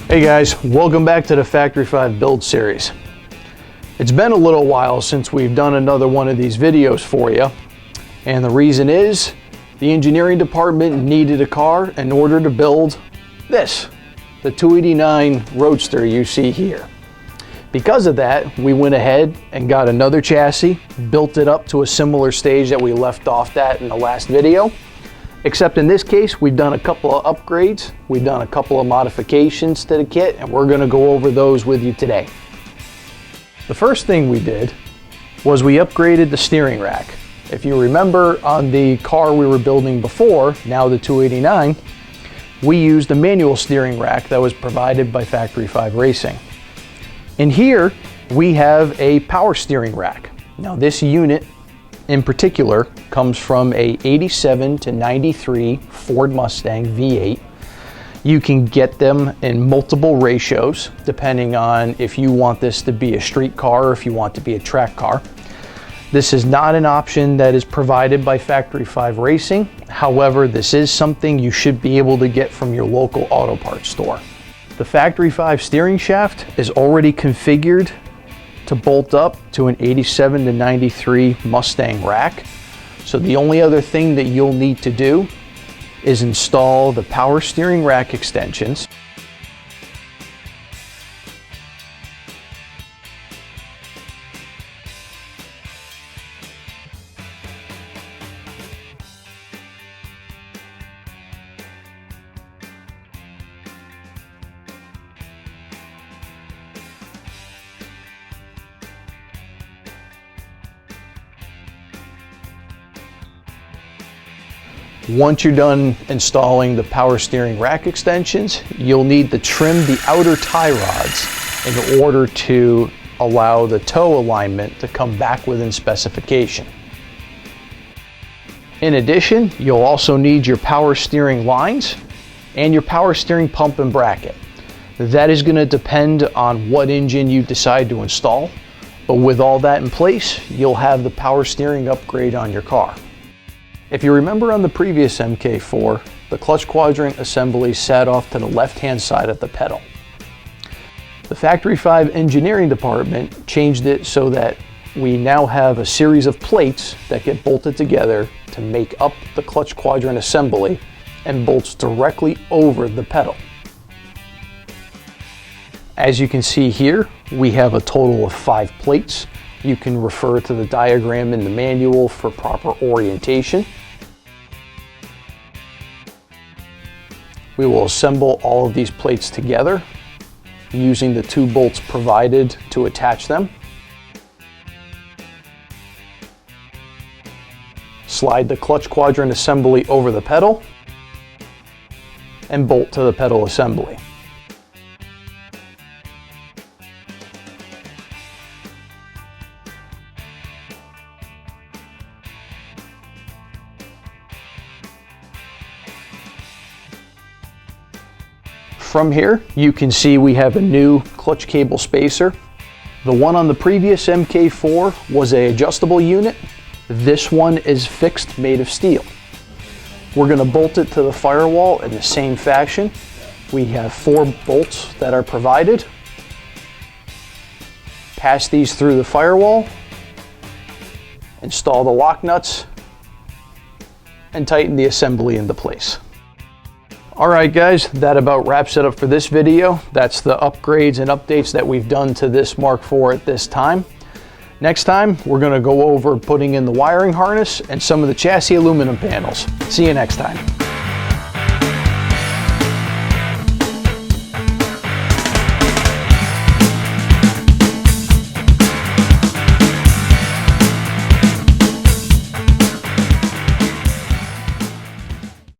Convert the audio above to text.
Hey guys, welcome back to the Factory 5 build series. It's been a little while since we've done another one of these videos for you, and the reason is the engineering department needed a car in order to build this, the 289 Roadster you see here. Because of that, we went ahead and got another chassis, built it up to a similar stage that we left off at in the last video. Except in this case, we've done a couple of upgrades, we've done a couple of modifications to the kit, and we're gonna go over those with you today. The first thing we did was we upgraded the steering rack. If you remember on the car we were building before, now the 289, we used a manual steering rack that was provided by Factory 5 Racing. In here, we have a power steering rack. Now this unit in particular comes from a 87 to 93 Ford Mustang V8. You can get them in multiple ratios depending on if you want this to be a street car or if you want to be a track car. This is not an option that is provided by Factory 5 Racing. However, this is something you should be able to get from your local auto parts store. The Factory 5 steering shaft is already configured to bolt up to an 87 to 93 Mustang rack. So the only other thing that you'll need to do is install the power steering rack extensions. Once you're done installing the power steering rack extensions, you'll need to trim the outer tie rods in order to allow the toe alignment to come back within specification. In addition, you'll also need your power steering lines and your power steering pump and bracket. That is going to depend on what engine you decide to install, but with all that in place, you'll have the power steering upgrade on your car. If you remember on the previous Mk4, the clutch quadrant assembly sat off to the left-hand side of the pedal. The Factory 5 engineering department changed it so that we now have a series of plates that get bolted together to make up the clutch quadrant assembly and bolts directly over the pedal. As you can see here, we have a total of 5 plates. You can refer to the diagram in the manual for proper orientation. We will assemble all of these plates together using the 2 bolts provided to attach them. Slide the clutch quadrant assembly over the pedal and bolt to the pedal assembly. From here, you can see we have a new clutch cable spacer. The one on the previous Mk4 was an adjustable unit. This one is fixed, made of steel. We're going to bolt it to the firewall in the same fashion. We have 4 bolts that are provided. Pass these through the firewall, install the lock nuts, and tighten the assembly into place. Alright guys, that about wraps it up for this video. That's the upgrades and updates that we've done to this Mark IV at this time. Next time, we're going to go over putting in the wiring harness and some of the chassis aluminum panels. See you next time.